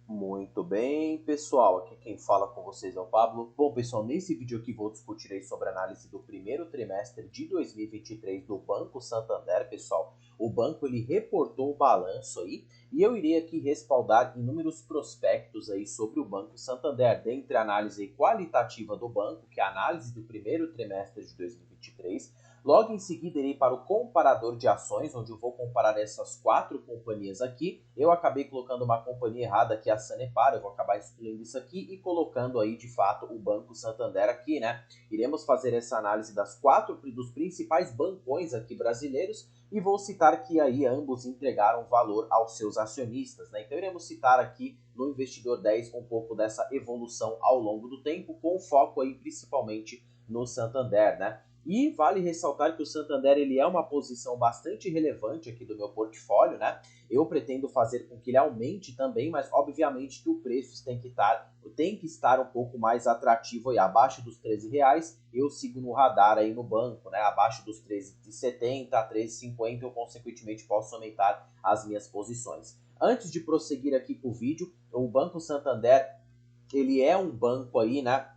Muito bem, pessoal. Aqui quem fala com vocês é o Pablo. Bom, pessoal, nesse vídeo aqui vou discutir aí sobre a análise do primeiro trimestre de 2023 do Banco Santander, pessoal. O banco ele reportou o balanço aí e eu irei aqui respaldar inúmeros prospectos aí sobre o Banco Santander, dentre a análise qualitativa do banco, que é a análise do primeiro trimestre de 2023. Logo em seguida, irei para o comparador de ações, onde eu vou comparar essas quatro companhias aqui. Eu acabei colocando uma companhia errada, que é a Sanepar, eu vou acabar excluindo isso aqui e colocando aí, de fato, o Banco Santander aqui, né? Iremos fazer essa análise dos principais bancões aqui brasileiros e vou citar que aí ambos entregaram valor aos seus acionistas, né? Então iremos citar aqui no Investidor 10 um pouco dessa evolução ao longo do tempo, com foco aí principalmente no Santander, né? E vale ressaltar que o Santander ele é uma posição bastante relevante aqui do meu portfólio, né? Eu pretendo fazer com que ele aumente também, mas obviamente que o preço tem que estar um pouco mais atrativo aí, abaixo dos R$ 13. Eu sigo no radar aí no banco, né? Abaixo dos 13,70 a 13,50 eu consequentemente posso aumentar as minhas posições. Antes de prosseguir aqui com o vídeo, o Banco Santander ele é um banco aí, né?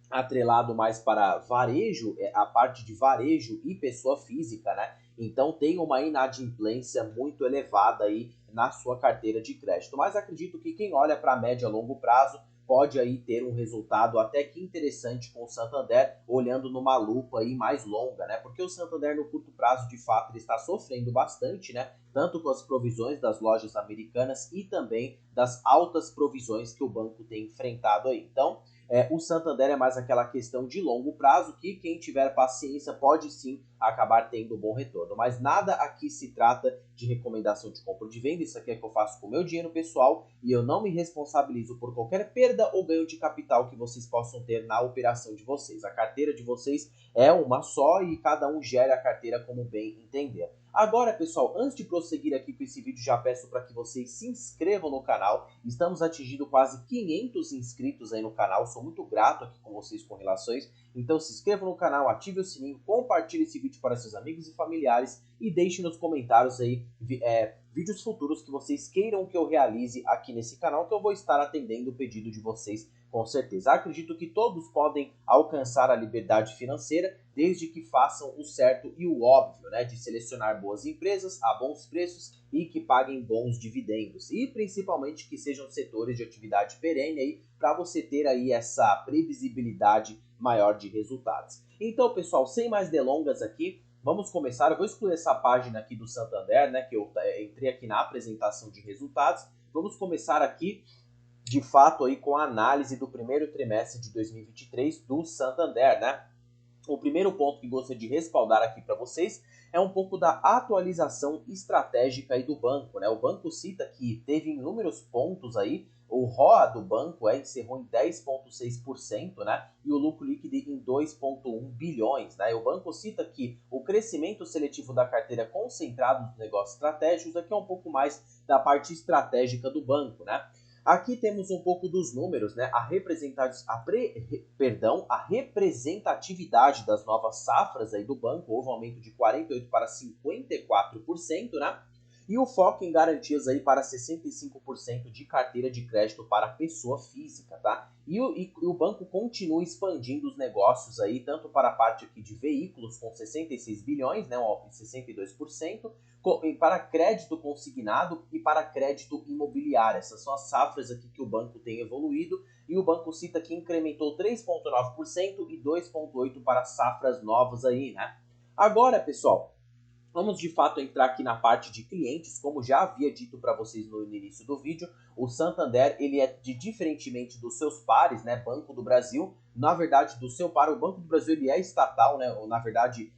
Atrelado mais para varejo, a parte de varejo e pessoa física, né? Então tem uma inadimplência muito elevada aí na sua carteira de crédito. Mas acredito que quem olha para médio a longo prazo pode aí ter um resultado até que interessante com o Santander, olhando numa lupa aí mais longa, né? Porque o Santander no curto prazo, de fato, ele está sofrendo bastante, né? Tanto com as provisões das lojas americanas e também das altas provisões que o banco tem enfrentado aí. Então, o Santander é mais aquela questão de longo prazo que quem tiver paciência pode sim acabar tendo um bom retorno. Mas nada aqui se trata de recomendação de compra ou de venda. Isso aqui é que eu faço com o meu dinheiro pessoal e eu não me responsabilizo por qualquer perda ou ganho de capital que vocês possam ter na operação de vocês. A carteira de vocês é uma só e cada um gere a carteira como bem entender. Agora, pessoal, antes de prosseguir aqui com esse vídeo, já peço para que vocês se inscrevam no canal. Estamos atingindo quase 500 inscritos aí no canal. Sou muito grato aqui com vocês com relações. Então se inscrevam no canal, ative o sininho, compartilhe esse vídeo para seus amigos e familiares e deixe nos comentários aí vídeos futuros que vocês queiram que eu realize aqui nesse canal, que eu vou estar atendendo o pedido de vocês com certeza. Acredito que todos podem alcançar a liberdade financeira desde que façam o certo e o óbvio, né, de selecionar boas empresas a bons preços e que paguem bons dividendos e principalmente que sejam setores de atividade perene aí para você ter aí essa previsibilidade maior de resultados. Então, pessoal, sem mais delongas aqui, vamos começar. Eu vou excluir essa página aqui do Santander, né, que eu entrei aqui na apresentação de resultados. Vamos começar aqui de fato aí com a análise do primeiro trimestre de 2023 do Santander, né? O primeiro ponto que gostaria de respaldar aqui para vocês é um pouco da atualização estratégica aí do banco, né? O banco cita que teve inúmeros pontos aí, o ROA do banco encerrou em 10,6%, né? E o lucro líquido em 2,1 bilhões, né? E o banco cita que o crescimento seletivo da carteira concentrado nos negócios estratégicos aqui é um pouco mais da parte estratégica do banco, né? Aqui temos um pouco dos números, né? A representatividade das novas safras aí do banco, houve um aumento de 48% para 54%, né? E o foco em garantias aí para 65% de carteira de crédito para pessoa física, tá? E o banco continua expandindo os negócios aí, tanto para a parte aqui de veículos com 66 bilhões, né, um aumento de 62%, para crédito consignado e para crédito imobiliário. Essas são as safras aqui que o banco tem evoluído e o banco cita que incrementou 3,9% e 2,8% para safras novas aí, né? Agora, pessoal, vamos de fato entrar aqui na parte de clientes, como já havia dito para vocês no início do vídeo, o Santander, ele é diferentemente dos seus pares, né, Banco do Brasil, na verdade do seu par, o Banco do Brasil ele é estatal, né, ou na verdade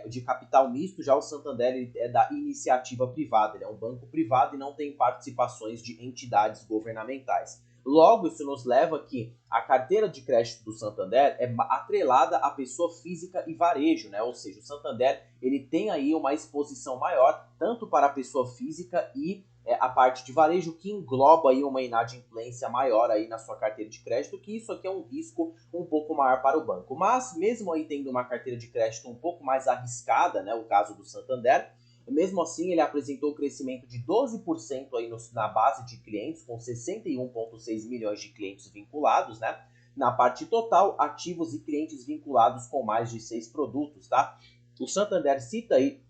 de capital misto, já o Santander ele é da iniciativa privada, ele é um banco privado e não tem participações de entidades governamentais. Logo, isso nos leva que a carteira de crédito do Santander é atrelada à pessoa física e varejo, né? Ou seja, o Santander ele tem aí uma exposição maior tanto para a pessoa física e a parte de varejo que engloba aí uma inadimplência maior aí na sua carteira de crédito, que isso aqui é um risco um pouco maior para o banco. Mas mesmo aí tendo uma carteira de crédito um pouco mais arriscada, né, o caso do Santander, Mesmo assim, ele apresentou crescimento de 12% aí na base de clientes, com 61,6 milhões de clientes vinculados, né? Na parte total, ativos e clientes vinculados com mais de 6 produtos, tá? O Santander cita aí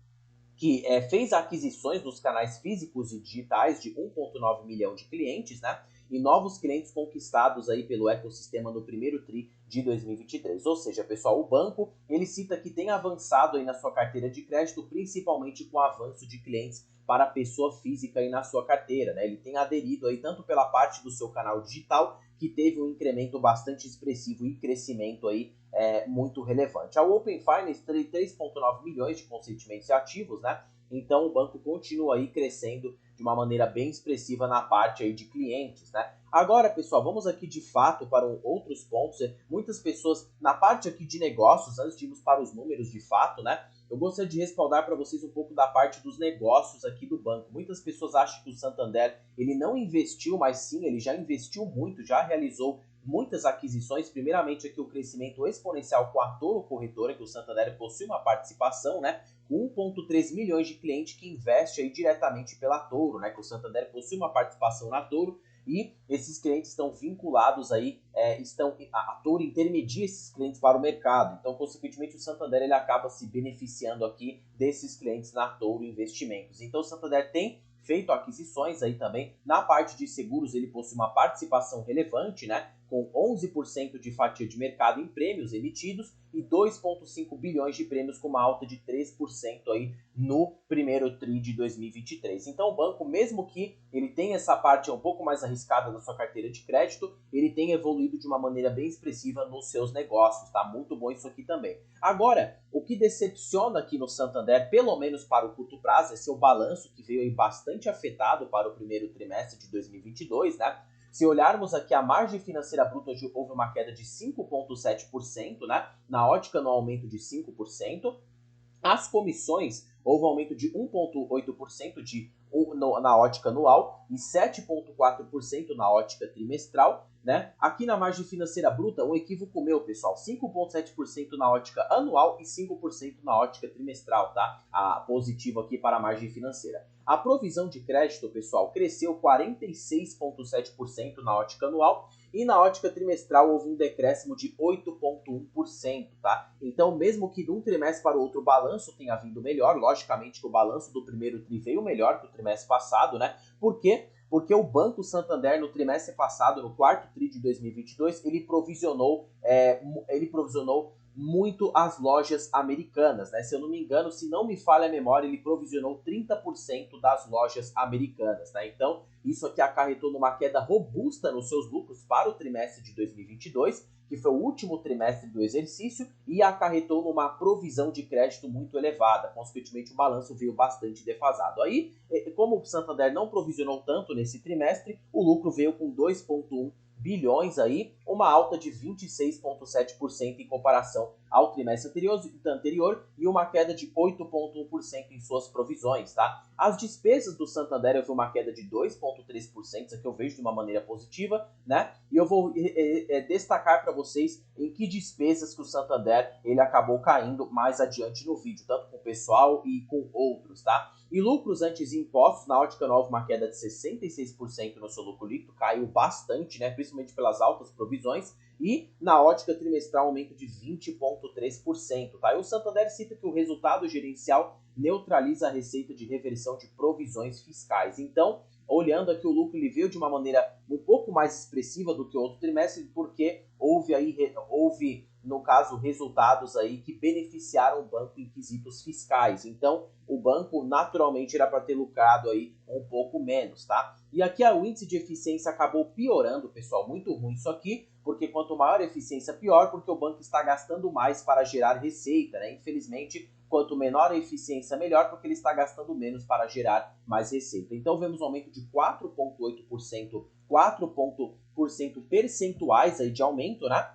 que fez aquisições nos canais físicos e digitais de 1,9 milhão de clientes, né? E novos clientes conquistados aí pelo ecossistema no primeiro tri de 2023. Ou seja, pessoal, o banco, ele cita que tem avançado aí na sua carteira de crédito, principalmente com o avanço de clientes para a pessoa física aí na sua carteira, né? Ele tem aderido aí tanto pela parte do seu canal digital, que teve um incremento bastante expressivo e crescimento aí muito relevante. A Open Finance tem 3,9 milhões de consentimentos ativos, né? Então o banco continua aí crescendo de uma maneira bem expressiva na parte aí de clientes, né? Agora, pessoal, vamos aqui de fato para outros pontos. Muitas pessoas, na parte aqui de negócios, antes de irmos para os números de fato, né? Eu gostaria de respaldar para vocês um pouco da parte dos negócios aqui do banco. Muitas pessoas acham que o Santander, ele não investiu, mas sim, ele já investiu muito, já realizou muitas aquisições. Primeiramente aqui o crescimento exponencial com a Toro Corretora, que o Santander possui uma participação, né? 1,3 milhões de clientes que investe aí diretamente pela Toro, né? Que o Santander possui uma participação na Toro e esses clientes estão vinculados aí, a Toro intermedia esses clientes para o mercado. Então, consequentemente, o Santander ele acaba se beneficiando aqui desses clientes na Toro Investimentos. Então, o Santander tem feito aquisições aí também. Na parte de seguros, ele possui uma participação relevante, né? Com 11% de fatia de mercado em prêmios emitidos e 2,5 bilhões de prêmios, com uma alta de 3% aí no primeiro tri de 2023. Então o banco, mesmo que ele tenha essa parte um pouco mais arriscada na sua carteira de crédito, ele tem evoluído de uma maneira bem expressiva nos seus negócios, tá? Muito bom isso aqui também. Agora, o que decepciona aqui no Santander, pelo menos para o curto prazo, é seu balanço, que veio aí bastante afetado para o primeiro trimestre de 2022, né? Se olharmos aqui a margem financeira bruta, houve uma queda de 5,7%, né? Na ótica, no aumento de 5%. As comissões, houve um aumento de 1,8% na ótica anual e 7,4% na ótica trimestral, né? Aqui na margem financeira bruta, um equívoco meu, pessoal, 5,7% na ótica anual e 5% na ótica trimestral, tá? Positivo aqui para a margem financeira. A provisão de crédito, pessoal, cresceu 46,7% na ótica anual e na ótica trimestral houve um decréscimo de 8,1%, tá? Então, mesmo que de um trimestre para o outro o balanço tenha vindo melhor, logicamente que o balanço do primeiro tri veio melhor que o trimestre passado, né? Por quê? Porque o Banco Santander, no trimestre passado, no quarto tri de 2022, ele provisionou muito as lojas americanas, né? Se eu não me engano, se não me falha a memória, ele provisionou 30% das lojas americanas, né? Então, isso aqui acarretou numa queda robusta nos seus lucros para o trimestre de 2022, que foi o último trimestre do exercício, e acarretou numa provisão de crédito muito elevada. Consequentemente, o balanço veio bastante defasado. Aí, como o Santander não provisionou tanto nesse trimestre, o lucro veio com 2,1 bilhões aí, uma alta de 26,7% em comparação ao trimestre anterior e uma queda de 8,1% em suas provisões, tá? As despesas do Santander houve uma queda de 2,3%, isso aqui eu vejo de uma maneira positiva, né? E eu vou destacar para vocês em que despesas que o Santander ele acabou caindo mais adiante no vídeo, tanto com o pessoal e com outros, tá? E lucros antes impostos, na ótica nova, uma queda de 66% no seu lucro líquido, caiu bastante, né? Principalmente pelas altas provisões. E na ótica trimestral, aumento de 20,3%, tá? E o Santander cita que o resultado gerencial neutraliza a receita de reversão de provisões fiscais. Então, olhando aqui, o lucro ele veio de uma maneira um pouco mais expressiva do que o outro trimestre, porque houve no caso, resultados aí que beneficiaram o banco em quesitos fiscais. Então, o banco naturalmente era para ter lucrado aí um pouco menos, tá? E aqui o índice de eficiência acabou piorando, pessoal, muito ruim isso aqui, porque quanto maior a eficiência, pior, porque o banco está gastando mais para gerar receita, né? Infelizmente, quanto menor a eficiência, melhor, porque ele está gastando menos para gerar mais receita. Então, vemos um aumento de 4,8%, 4% percentuais aí de aumento, né?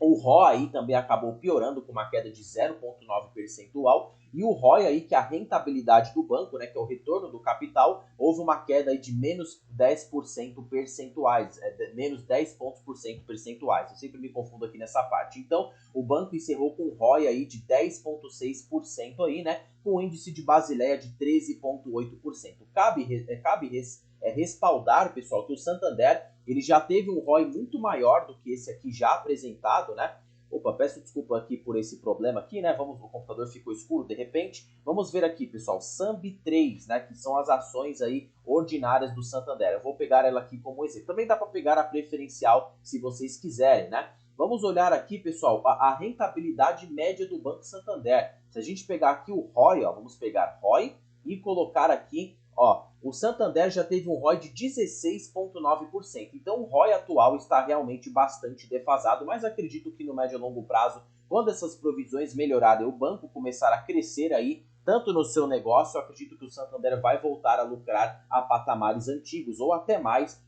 O ROA aí também acabou piorando com uma queda de 0,9 percentual e o ROI aí, que é a rentabilidade do banco, né, que é o retorno do capital, houve uma queda aí de menos 10% percentuais, menos 10 pontos percentuais. Eu sempre me confundo aqui nessa parte. Então, o banco encerrou com um ROI aí de 10,6% aí, né, com um índice de Basileia de 13,8%. Respaldar, pessoal, que o Santander ele já teve um ROI muito maior do que esse aqui já apresentado, né? Opa, peço desculpa aqui por esse problema aqui, né? Vamos, o computador ficou escuro de repente. Vamos ver aqui, pessoal, SAMB3, né? Que são as ações aí ordinárias do Santander. Eu vou pegar ela aqui como exemplo. Também dá para pegar a preferencial se vocês quiserem, né? Vamos olhar aqui, pessoal, a rentabilidade média do Banco Santander. Se a gente pegar aqui o ROI, ó, vamos pegar ROI e colocar aqui, ó, o Santander já teve um ROI de 16,9%. Então o ROI atual está realmente bastante defasado, mas acredito que no médio e longo prazo, quando essas provisões melhorarem, o banco começar a crescer aí, tanto no seu negócio, eu acredito que o Santander vai voltar a lucrar a patamares antigos, ou até mais,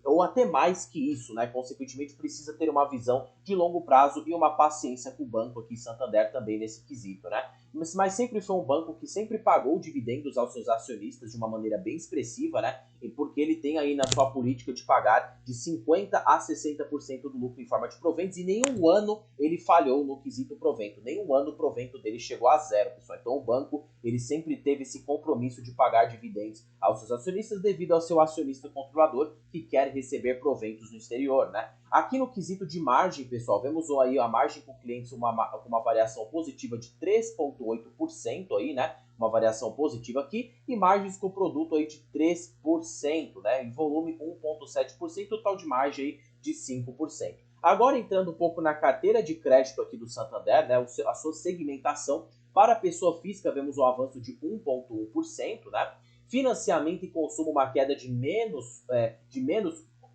ou até mais que isso, né? Consequentemente, precisa ter uma visão de longo prazo e uma paciência com o banco aqui, Santander, também nesse quesito, né? Mas sempre foi um banco que sempre pagou dividendos aos seus acionistas de uma maneira bem expressiva, né? E porque ele tem aí na sua política de pagar de 50% a 60% do lucro em forma de proventos, e nenhum ano ele falhou no quesito provento. Nenhum ano o provento dele chegou a zero, pessoal. Então o banco ele sempre teve esse compromisso de pagar dividendos aos seus acionistas devido ao seu acionista controlador que quer receber proventos no exterior, né? Aqui no quesito de margem, pessoal, vemos aí a margem com clientes com uma variação positiva de 3,8% aí, né? Uma variação positiva aqui, e margens com produto aí de 3%, né? E volume 1,7%, total de margem aí de 5%. Agora entrando um pouco na carteira de crédito aqui do Santander, né? A sua segmentação para a pessoa física, vemos um avanço de 1,1%, né? Financiamento e consumo, uma queda de menos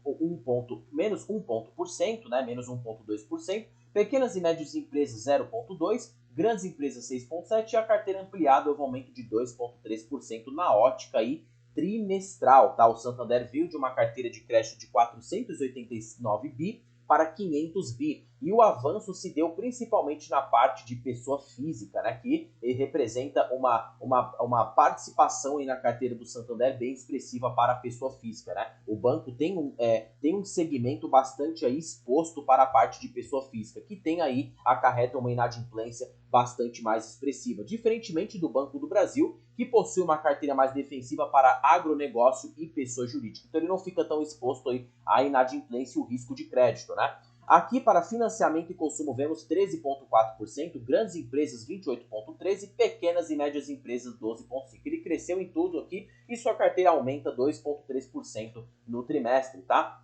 1%, né? Menos 1,2%. Pequenas e médias empresas 0,2%, grandes empresas 6,7% e a carteira ampliada houve um aumento de 2,3% na ótica aí trimestral, tá? O Santander veio de uma carteira de crédito de 489 bi para 500 bi. E o avanço se deu principalmente na parte de pessoa física, né, que representa uma participação aí na carteira do Santander bem expressiva para a pessoa física, né? O banco tem um segmento bastante aí exposto para a parte de pessoa física, que tem aí, acarreta uma inadimplência bastante mais expressiva, diferentemente do Banco do Brasil, que possui uma carteira mais defensiva para agronegócio e pessoa jurídica. Então ele não fica tão exposto aí à inadimplência e o risco de crédito, né? Aqui para financiamento e consumo vemos 13,4%, grandes empresas 28,13% e pequenas e médias empresas 12,5%. Ele cresceu em tudo aqui e sua carteira aumenta 2,3% no trimestre, tá?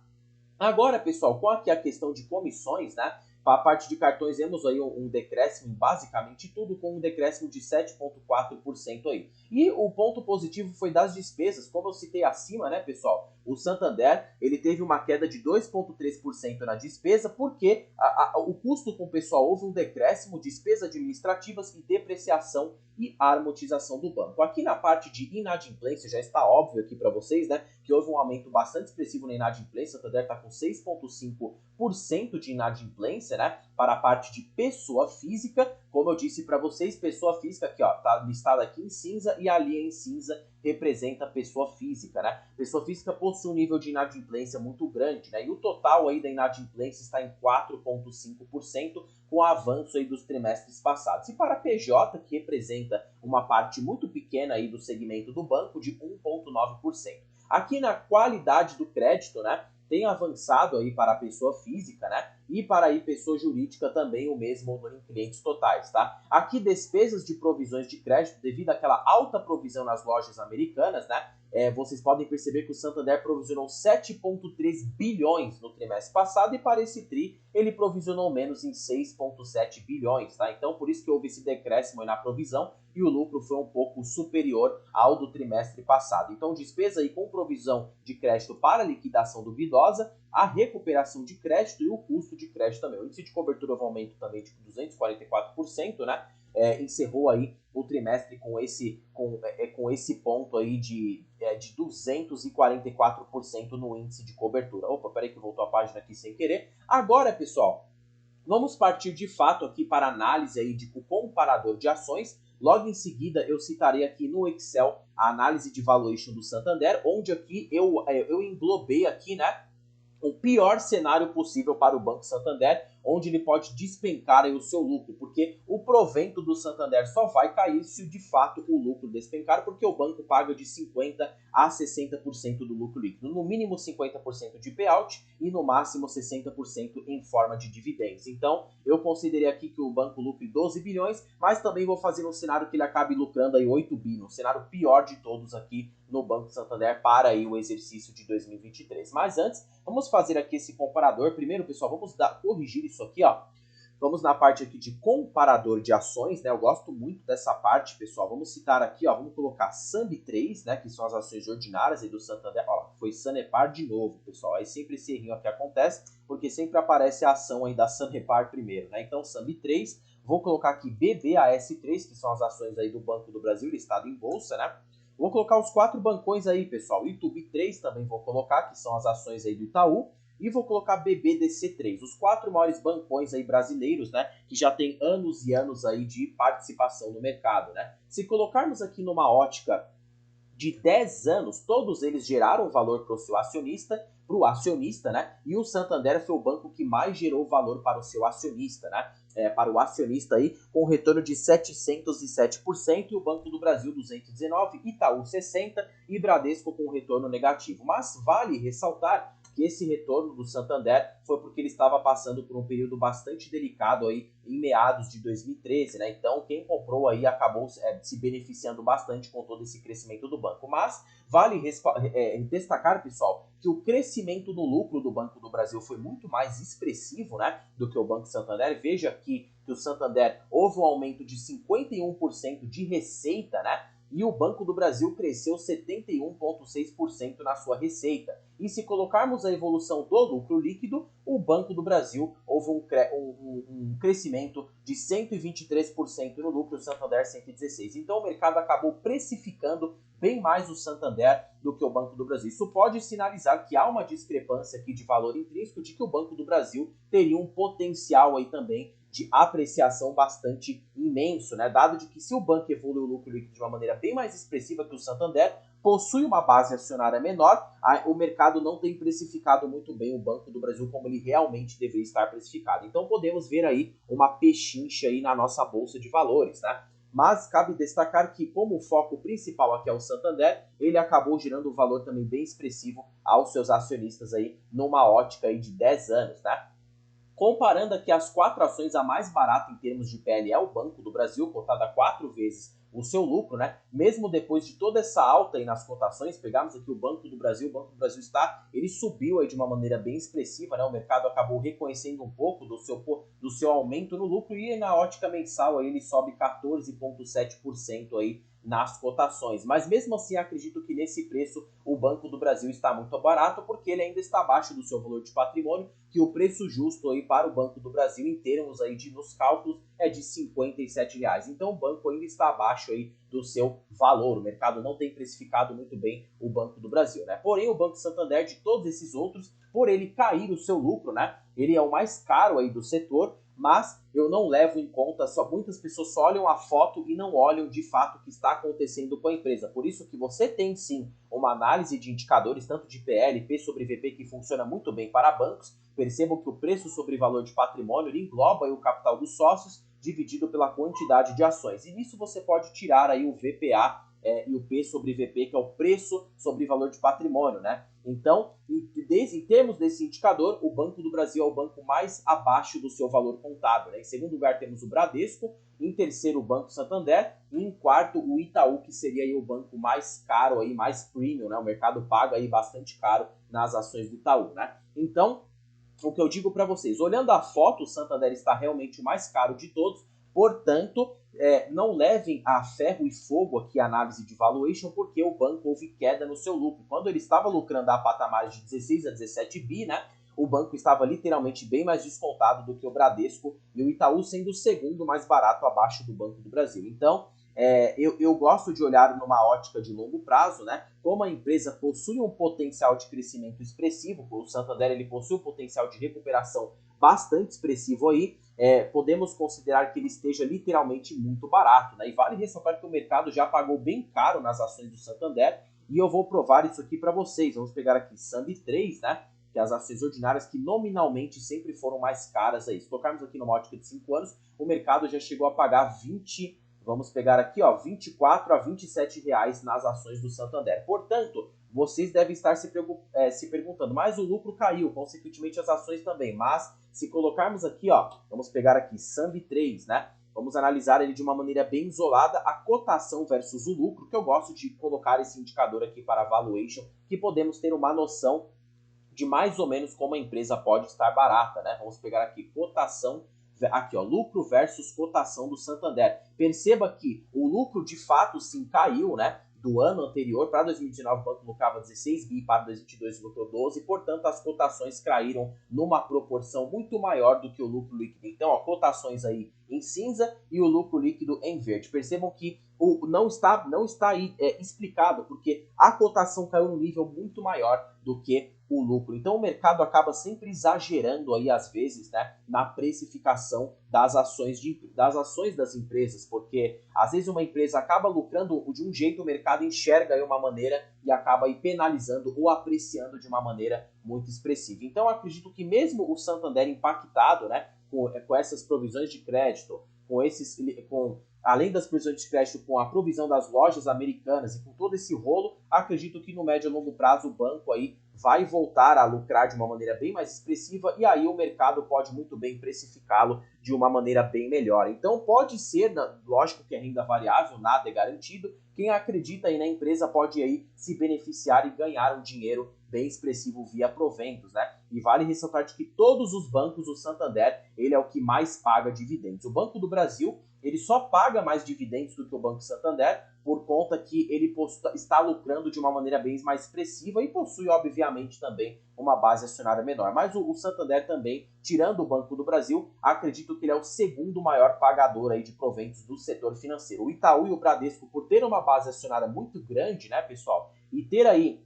Agora, pessoal, com aqui a questão de comissões, né? Para a parte de cartões, vemos aí um decréscimo em basicamente tudo, com um decréscimo de 7,4% aí. E o ponto positivo foi das despesas, como eu citei acima, né, pessoal? O Santander, ele teve uma queda de 2,3% na despesa, porque o custo com o pessoal houve um decréscimo, despesas administrativas e depreciação e amortização do banco. Aqui na parte de inadimplência, já está óbvio aqui para vocês, né, que houve um aumento bastante expressivo na inadimplência. O Santander está com 6,5% de inadimplência, né, para a parte de pessoa física. Como eu disse para vocês, pessoa física aqui, ó, tá listada aqui em cinza e ali em cinza representa pessoa física, né? Pessoa física possui um nível de inadimplência muito grande, né? E o total aí da inadimplência está em 4,5%, com avanço aí dos trimestres passados. E para a PJ, que representa uma parte muito pequena aí do segmento do banco, de 1,9%. Aqui na qualidade do crédito, né, tem avançado aí para a pessoa física, né, e para a pessoa jurídica também o mesmo em clientes totais, tá? Aqui despesas de provisões de crédito devido àquela alta provisão nas lojas americanas, né? Vocês podem perceber que o Santander provisionou 7,3 bilhões no trimestre passado e para esse TRI ele provisionou menos em 6,7 bilhões, tá? Então por isso que houve esse decréscimo aí na provisão e o lucro foi um pouco superior ao do trimestre passado. Então despesa aí com provisão de crédito para liquidação duvidosa, a recuperação de crédito e o custo de crédito também. O índice de cobertura houve um aumento também de 244%, né? Encerrou aí o trimestre com esse ponto aí de 244% no índice de cobertura. Opa, peraí que voltou a página aqui sem querer. Agora, pessoal, Vamos partir de fato aqui para a análise aí de o comparador de ações. Logo em seguida eu citarei aqui no Excel a análise de valuation do Santander, onde aqui eu englobei aqui, né, o pior cenário possível para o Banco Santander, onde ele pode despencar aí o seu lucro, porque o provento do Santander só vai cair se de fato o lucro despencar, porque o banco paga de 50% a 60% do lucro líquido, no mínimo 50% de payout e no máximo 60% em forma de dividendos. Então, eu considerei aqui que o banco lucre 12 bilhões, mas também vou fazer um cenário que ele acabe lucrando aí 8 bilhões, um cenário pior de todos aqui no Banco Santander para aí o exercício de 2023. Mas antes, vamos fazer aqui esse comparador. Primeiro, pessoal, vamos corrigir isso aqui, ó. Vamos na parte aqui de comparador de ações, né? Eu gosto muito dessa parte, pessoal. Vamos citar aqui, ó, vamos colocar SAMB3, né, que são as ações ordinárias aí do Santander. Ó, foi Sanepar de novo, pessoal. Aí sempre esse errinho aqui acontece, porque sempre aparece a ação aí da Sanepar primeiro, né? Então, SAMB3, vou colocar aqui BBAS3, que são as ações aí do Banco do Brasil, listado em bolsa, né? Vou colocar os 4 bancões aí, pessoal. Itubi3 também vou colocar, que são as ações aí do Itaú. E vou colocar BBDC3, os 4 maiores bancões aí brasileiros, né, que já tem anos e anos aí de participação no mercado, né. Se colocarmos aqui numa ótica de 10 anos, todos eles geraram valor para o seu acionista, né? E o Santander foi o banco que mais gerou valor para o seu acionista, né? Para o acionista aí, com retorno de 707%, e o Banco do Brasil 219%, Itaú 60% e Bradesco com retorno negativo. Mas vale ressaltar que esse retorno do Santander foi porque ele estava passando por um período bastante delicado aí em meados de 2013, né? Então quem comprou aí acabou se beneficiando bastante com todo esse crescimento do banco. Mas vale destacar, pessoal, que o crescimento no lucro do Banco do Brasil foi muito mais expressivo, né, do que o Banco Santander. Veja aqui que o Santander houve um aumento de 51% de receita, né? E o Banco do Brasil cresceu 71,6% na sua receita. E se colocarmos a evolução do lucro líquido, o Banco do Brasil houve um crescimento de 123% no lucro, o Santander 116%. Então o mercado acabou precificando bem mais o Santander do que o Banco do Brasil. Isso pode sinalizar que há uma discrepância aqui de valor intrínseco, de que o Banco do Brasil teria um potencial aí também de apreciação bastante imenso, né? Dado de que se o banco evolui o lucro líquido de uma maneira bem mais expressiva que o Santander, possui uma base acionária menor, o mercado não tem precificado muito bem o Banco do Brasil como ele realmente deveria estar precificado. Então podemos ver aí uma pechincha aí na nossa bolsa de valores, né? Mas cabe destacar que, como o foco principal aqui é o Santander, ele acabou gerando um valor também bem expressivo aos seus acionistas aí numa ótica aí de 10 anos, né? Comparando aqui as 4 ações, a mais barata em termos de PL é o Banco do Brasil, cotada 4 vezes o seu lucro, né? Mesmo depois de toda essa alta aí nas cotações, pegamos aqui o Banco do Brasil ele subiu aí de uma maneira bem expressiva, né? O mercado acabou reconhecendo um pouco do seu aumento no lucro e na ótica mensal aí ele sobe 14,7% aí nas cotações. Mas mesmo assim, acredito que nesse preço o Banco do Brasil está muito barato, porque ele ainda está abaixo do seu valor de patrimônio, que o preço justo aí para o Banco do Brasil, em termos aí nos cálculos, é de R$ 57. Então o banco ainda está abaixo aí do seu valor. O mercado não tem precificado muito bem o Banco do Brasil, né? Porém, o Banco Santander, de todos esses outros, por ele cair o seu lucro, né? Ele é o mais caro aí do setor, mas eu não levo em conta, muitas pessoas só olham a foto e não olham de fato o que está acontecendo com a empresa. Por isso que você tem sim uma análise de indicadores, tanto de PL, P sobre VP, que funciona muito bem para bancos. Percebam que o preço sobre valor de patrimônio ele engloba aí o capital dos sócios dividido pela quantidade de ações. E nisso você pode tirar aí o VPA e o P sobre VP, que é o preço sobre valor de patrimônio, né? Então, em termos desse indicador, o Banco do Brasil é o banco mais abaixo do seu valor contábil, né? Em segundo lugar temos o Bradesco, em terceiro o Banco Santander e em quarto o Itaú, que seria aí o banco mais caro, aí, mais premium, né? O mercado paga aí bastante caro nas ações do Itaú, né? Então, o que eu digo para vocês, olhando a foto, o Santander está realmente o mais caro de todos, portanto, não levem a ferro e fogo aqui a análise de valuation, porque o banco houve queda no seu lucro. Quando ele estava lucrando a patamares de 16 a 17 bi, né, o banco estava literalmente bem mais descontado do que o Bradesco e o Itaú sendo o segundo mais barato abaixo do Banco do Brasil. Então, eu gosto de olhar numa ótica de longo prazo, né? Como a empresa possui um potencial de crescimento expressivo, o Santander ele possui um potencial de recuperação bastante expressivo aí, podemos considerar que ele esteja literalmente muito barato, né? E vale ressaltar que o mercado já pagou bem caro nas ações do Santander, e eu vou provar isso aqui para vocês. Vamos pegar aqui SAMB3, né? Que é as ações ordinárias que nominalmente sempre foram mais caras aí. Se tocarmos aqui numa ótica de 5 anos, o mercado já chegou a pagar 20, vamos pegar aqui, ó, 24 a 27 reais nas ações do Santander. Portanto, vocês devem estar se perguntando, mas o lucro caiu, consequentemente as ações também. Mas se colocarmos aqui, ó, vamos pegar aqui SAMB3, né? Vamos analisar ele de uma maneira bem isolada, a cotação versus o lucro, que eu gosto de colocar esse indicador aqui para valuation, que podemos ter uma noção de mais ou menos como a empresa pode estar barata, né? Vamos pegar aqui cotação, aqui ó, lucro versus cotação do Santander. Perceba que o lucro de fato sim caiu, né? Do ano anterior para 2019 o banco lucrava 16 bi, para 2022 lucrou 12, portanto as cotações caíram numa proporção muito maior do que o lucro líquido. Então, ó, cotações aí em cinza e o lucro líquido em verde. Percebam que não está aí explicado, porque a cotação caiu num nível muito maior do que o lucro. Então o mercado acaba sempre exagerando aí às vezes, né, na precificação das ações das empresas, porque às vezes uma empresa acaba lucrando de um jeito, o mercado enxerga aí uma maneira e acaba aí penalizando ou apreciando de uma maneira muito expressiva. Então eu acredito que mesmo o Santander impactado, né, com essas provisões de crédito, além das provisões de crédito, com a provisão das lojas americanas e com todo esse rolo, acredito que no médio e longo prazo o banco aí vai voltar a lucrar de uma maneira bem mais expressiva e aí o mercado pode muito bem precificá-lo de uma maneira bem melhor. Então pode ser, lógico que é renda variável, nada é garantido, quem acredita aí na empresa pode aí se beneficiar e ganhar um dinheiro bem expressivo via proventos, né? E vale ressaltar de que todos os bancos, o Santander, ele é o que mais paga dividendos. O Banco do Brasil, ele só paga mais dividendos do que o Banco Santander, por conta que ele está lucrando de uma maneira bem mais expressiva e possui, obviamente, também uma base acionária menor. Mas o Santander também, tirando o Banco do Brasil, acredito que ele é o segundo maior pagador aí de proventos do setor financeiro. O Itaú e o Bradesco, por ter uma base acionária muito grande, né, pessoal, e ter aí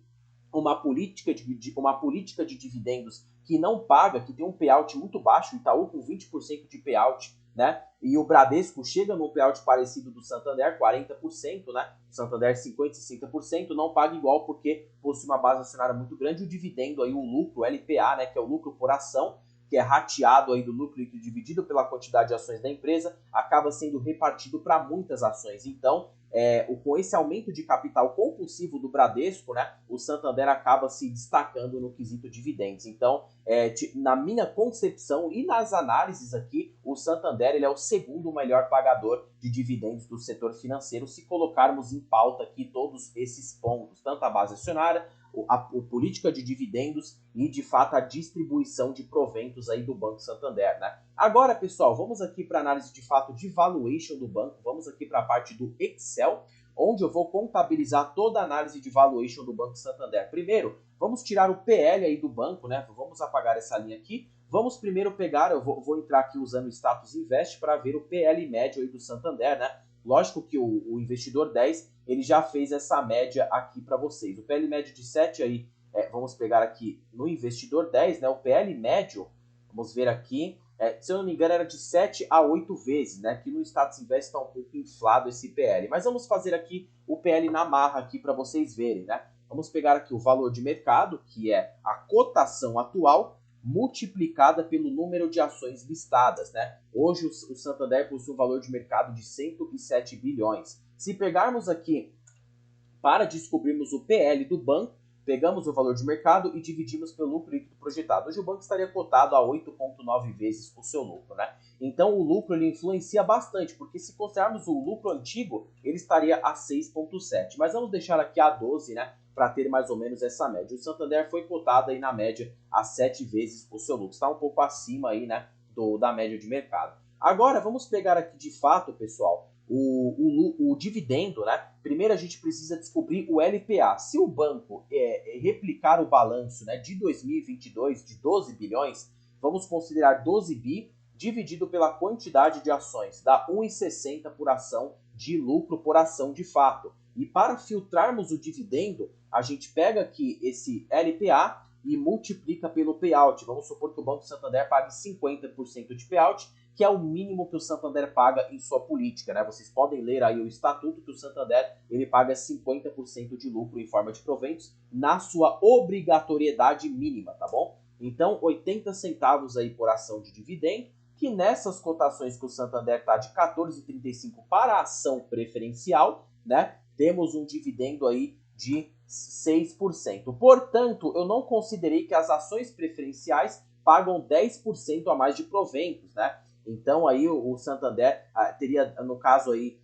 uma política de dividendos que não paga, que tem um payout muito baixo, o Itaú com 20% de payout, né? E o Bradesco chega num payout parecido do Santander, 40%, né? O Santander 50% e 60%, não paga igual porque possui uma base acionária muito grande, o dividendo aí, o lucro, o LPA, né, que é o lucro por ação, que é rateado aí do lucro líquido dividido pela quantidade de ações da empresa, acaba sendo repartido para muitas ações. Então, com esse aumento de capital compulsivo do Bradesco, né, o Santander acaba se destacando no quesito dividendos. Então, na minha concepção e nas análises aqui, o Santander ele é o segundo melhor pagador de dividendos do setor financeiro, se colocarmos em pauta aqui todos esses pontos, tanto a base acionária, a política de dividendos e, de fato, a distribuição de proventos aí do Banco Santander, né? Agora, pessoal, vamos aqui para análise de fato de valuation do banco, vamos aqui para a parte do Excel, onde eu vou contabilizar toda a análise de valuation do Banco Santander. Primeiro, vamos tirar o PL aí do banco, né? Vamos apagar essa linha aqui. Vamos primeiro pegar, eu vou entrar aqui usando o Status Invest para ver o PL médio aí do Santander, né? Lógico que o investidor 10, ele já fez essa média aqui para vocês. O PL médio de 7 aí, vamos pegar aqui no investidor 10, né? O PL médio, vamos ver aqui, se eu não me engano era de 7 a 8 vezes, né? Aqui no Status Invest está um pouco inflado esse PL. Mas vamos fazer aqui o PL na marra aqui para vocês verem, né? Vamos pegar aqui o valor de mercado, que é a cotação atual, multiplicada pelo número de ações listadas, né? Hoje o Santander possui um valor de mercado de 107 bilhões. Se pegarmos aqui para descobrirmos o PL do banco, pegamos o valor de mercado e dividimos pelo lucro líquido projetado. Hoje o banco estaria cotado a 8,9 vezes o seu lucro, né? Então o lucro ele influencia bastante, porque se considerarmos o lucro antigo, ele estaria a 6,7. Mas vamos deixar aqui a 12, né? Para ter mais ou menos essa média. O Santander foi cotado aí na média a 7 vezes o seu lucro. Está um pouco acima aí, né, da média de mercado. Agora, vamos pegar aqui de fato, pessoal, o dividendo, né? Primeiro a gente precisa descobrir o LPA. Se o banco replicar o balanço, né, de 2022 de 12 bilhões, vamos considerar 12 bi dividido pela quantidade de ações, dá 1,60 por ação de lucro por ação de fato. E para filtrarmos o dividendo, a gente pega aqui esse LPA e multiplica pelo payout. Vamos supor que o Banco Santander pague 50% de payout, que é o mínimo que o Santander paga em sua política, né? Vocês podem ler aí o estatuto que o Santander ele paga 50% de lucro em forma de proventos na sua obrigatoriedade mínima, tá bom? Então, 80 centavos aí por ação de dividendo, que nessas cotações que o Santander está de 14,35 para a ação preferencial, né? Temos um dividendo aí de 6%. Portanto, eu não considerei que as ações preferenciais pagam 10% a mais de proventos, né? Então aí o Santander teria, no caso aí,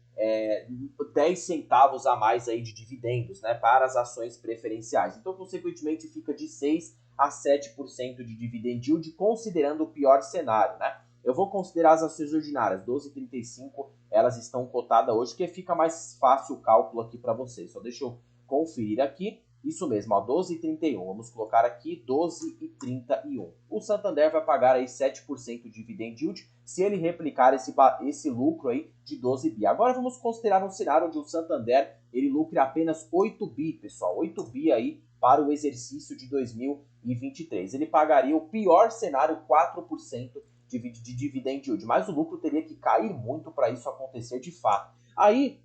10 centavos a mais aí de dividendos, né, para as ações preferenciais. Então, consequentemente, fica de 6 a 7% de dividend yield, considerando o pior cenário, né? Eu vou considerar as ações ordinárias, 12,35, elas estão cotadas hoje, que fica mais fácil o cálculo aqui para vocês. Só deixa eu conferir aqui. Isso mesmo, 12,31. Vamos colocar aqui 12,31. O Santander vai pagar aí 7% de dividend yield se ele replicar esse lucro aí de 12 bi. Agora vamos considerar um cenário onde o Santander ele lucre apenas 8 bi, pessoal. 8 bi aí para o exercício de 2023. Ele pagaria o pior cenário, 4% de dividend yield, mas o lucro teria que cair muito para isso acontecer de fato. Aí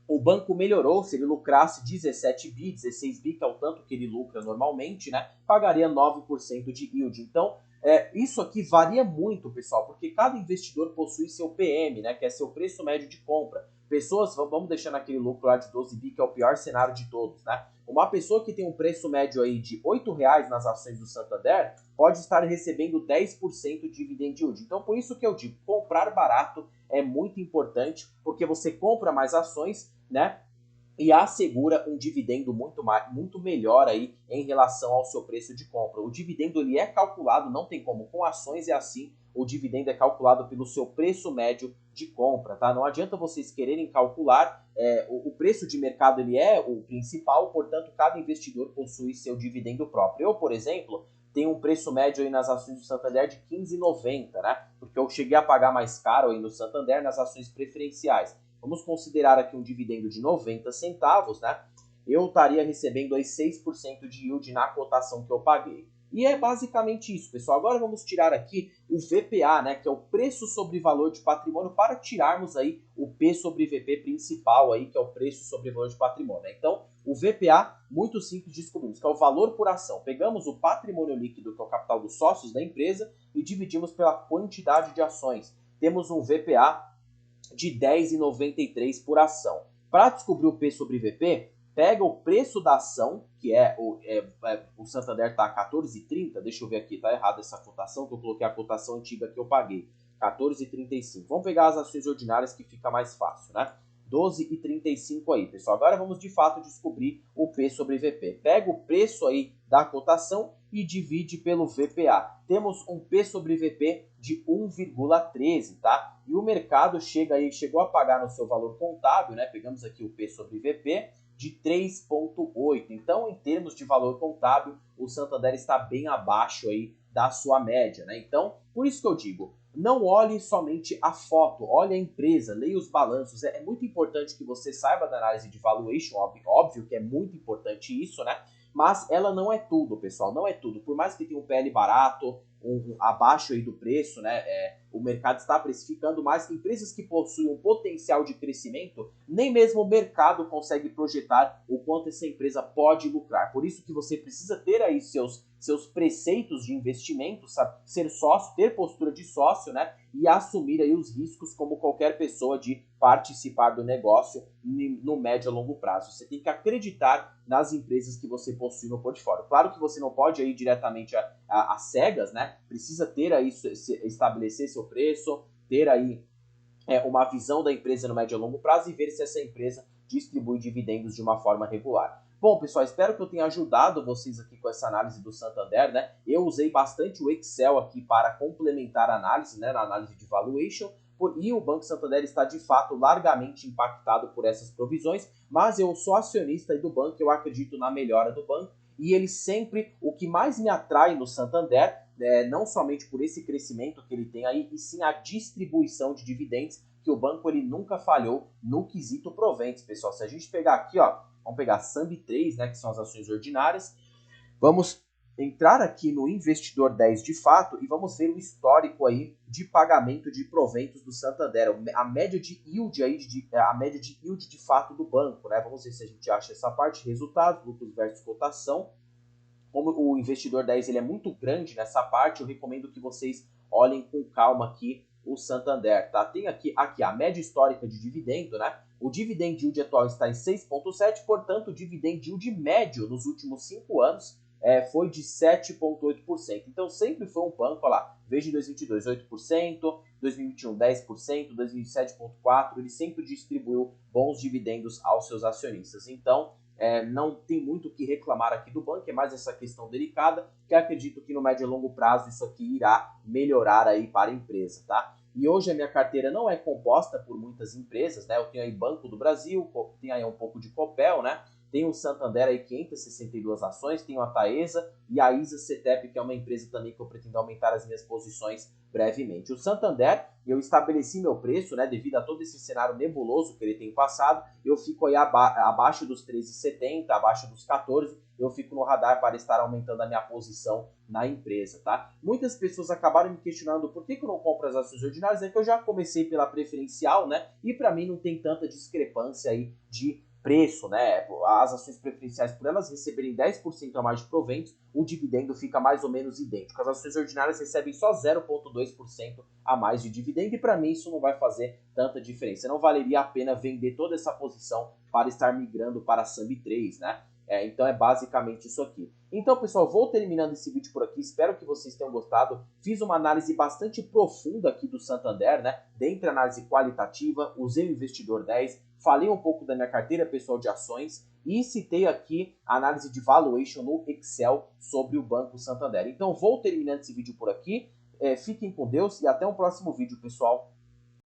o banco melhorou, se ele lucrasse 17 bi, 16 bi, que é o tanto que ele lucra normalmente, né, pagaria 9% de yield. Então, isso aqui varia muito, pessoal, porque cada investidor possui seu PM, né, que é seu preço médio de compra. Pessoas, vamos deixar naquele lucro lá de 12 bi, que é o pior cenário de todos, né? Uma pessoa que tem um preço médio aí de R$8 nas ações do Santander pode estar recebendo 10% de dividend yield. Então, por isso que eu digo, comprar barato é muito importante, porque você compra mais ações, né? E assegura um dividendo muito melhor aí em relação ao seu preço de compra. O dividendo ele é calculado, não tem como, com ações é assim, o dividendo é calculado pelo seu preço médio de compra, tá? Não adianta vocês quererem calcular, o preço de mercado ele é o principal, portanto cada investidor possui seu dividendo próprio. Eu, por exemplo, tenho um preço médio aí nas ações do Santander de R$15,90, né? Porque eu cheguei a pagar mais caro aí no Santander nas ações preferenciais. Vamos considerar aqui um dividendo de 90 centavos, né? Eu estaria recebendo aí 6% de yield na cotação que eu paguei. E é basicamente isso, pessoal. Agora vamos tirar aqui o VPA, né, que é o preço sobre valor de patrimônio, para tirarmos aí o P sobre VP principal aí, que é o preço sobre valor de patrimônio. Então, o VPA, muito simples de descobrirmos, que é o valor por ação. Pegamos o patrimônio líquido, que é o capital dos sócios da empresa, e dividimos pela quantidade de ações. Temos um VPA de R$10,93 por ação. Para descobrir o P sobre VP, pega o preço da ação, que o Santander está a 14,30, deixa eu ver aqui, tá errado essa cotação, que eu coloquei a cotação antiga que eu paguei, 14,35. Vamos pegar as ações ordinárias que fica mais fácil, né? 12,35 aí, pessoal. Agora vamos de fato descobrir o P sobre VP. Pega o preço aí da cotação e divide pelo VPA. Temos um P sobre VP de 1,13, tá? E o mercado chegou a pagar no seu valor contábil, né? Pegamos aqui o P sobre VP de 3,8. Então, em termos de valor contábil, o Santander está bem abaixo aí da sua média, né? Então, por isso que eu digo, não olhe somente a foto, olhe a empresa, leia os balanços. É muito importante que você saiba da análise de valuation, óbvio que é muito importante isso, né? Mas ela não é tudo, pessoal, não é tudo. Por mais que tenha um PL barato, abaixo aí do preço, né? O mercado está precificando, mas empresas que possuem um potencial de crescimento, nem mesmo o mercado consegue projetar o quanto essa empresa pode lucrar. Por isso que você precisa ter aí seus preceitos de investimento, sabe? Ser sócio, ter postura de sócio, né? E assumir aí os riscos como qualquer pessoa de participar do negócio no médio a longo prazo. Você tem que acreditar nas empresas que você possui no portfólio. Claro que você não pode ir diretamente a cegas, né? Precisa ter aí, estabelecer seu preço, ter aí uma visão da empresa no médio a longo prazo e ver se essa empresa distribui dividendos de uma forma regular. Bom, pessoal, espero que eu tenha ajudado vocês aqui com essa análise do Santander, né? Eu usei bastante o Excel aqui para complementar a análise, né? Na análise de valuation, e o Banco Santander está de fato largamente impactado por essas provisões, mas eu sou acionista do banco, eu acredito na melhora do banco, e ele sempre, o que mais me atrai no Santander, não somente por esse crescimento que ele tem aí, e sim a distribuição de dividendos, que o banco ele nunca falhou no quesito proventos, pessoal. Se a gente pegar aqui, ó, vamos pegar SAMB3, né, que são as ações ordinárias, vamos entrar aqui no investidor 10 de fato e vamos ver o histórico aí de pagamento de proventos do Santander, a média de yield aí, a média de yield de fato do banco, né? Vamos ver se a gente acha essa parte, resultados, lucros versus cotação. Como o investidor 10 ele é muito grande nessa parte, eu recomendo que vocês olhem com calma aqui o Santander, tá? Tem aqui a média histórica de dividendo, né? O dividend yield atual está em 6,7, portanto, o dividend yield médio nos últimos 5 anos foi de 7,8%. Então, sempre foi um banco, olha lá, veja em 2022, 8%, 2021, 10%, 2027, 7,4%, ele sempre distribuiu bons dividendos aos seus acionistas. Então, não tem muito o que reclamar aqui do banco, é mais essa questão delicada, que acredito que no médio e longo prazo isso aqui irá melhorar aí para a empresa, tá? E hoje a minha carteira não é composta por muitas empresas, né? Eu tenho aí Banco do Brasil, tenho aí um pouco de Copel, né? Tem o Santander aí 562 ações, tem a Taesa e a ISA CETEP, que é uma empresa também que eu pretendo aumentar as minhas posições brevemente. O Santander, eu estabeleci meu preço, né, devido a todo esse cenário nebuloso que ele tem passado, eu fico aí abaixo dos 13,70, abaixo dos 14, eu fico no radar para estar aumentando a minha posição na empresa, tá? Muitas pessoas acabaram me questionando por que eu não compro as ações ordinárias, é que eu já comecei pela preferencial, né, e para mim não tem tanta discrepância aí de preço, né? As ações preferenciais, por elas receberem 10% a mais de proventos, o dividendo fica mais ou menos idêntico. As ações ordinárias recebem só 0,2% a mais de dividendo e para mim isso não vai fazer tanta diferença. Não valeria a pena vender toda essa posição para estar migrando para a SAMB3, né? Então é basicamente isso aqui. Então, pessoal, vou terminando esse vídeo por aqui. Espero que vocês tenham gostado. Fiz uma análise bastante profunda aqui do Santander, né? Dentre a análise qualitativa, usei o Investidor 10, falei um pouco da minha carteira pessoal de ações e citei aqui a análise de valuation no Excel sobre o Banco Santander. Então, vou terminando esse vídeo por aqui. Fiquem com Deus e até um próximo vídeo, pessoal.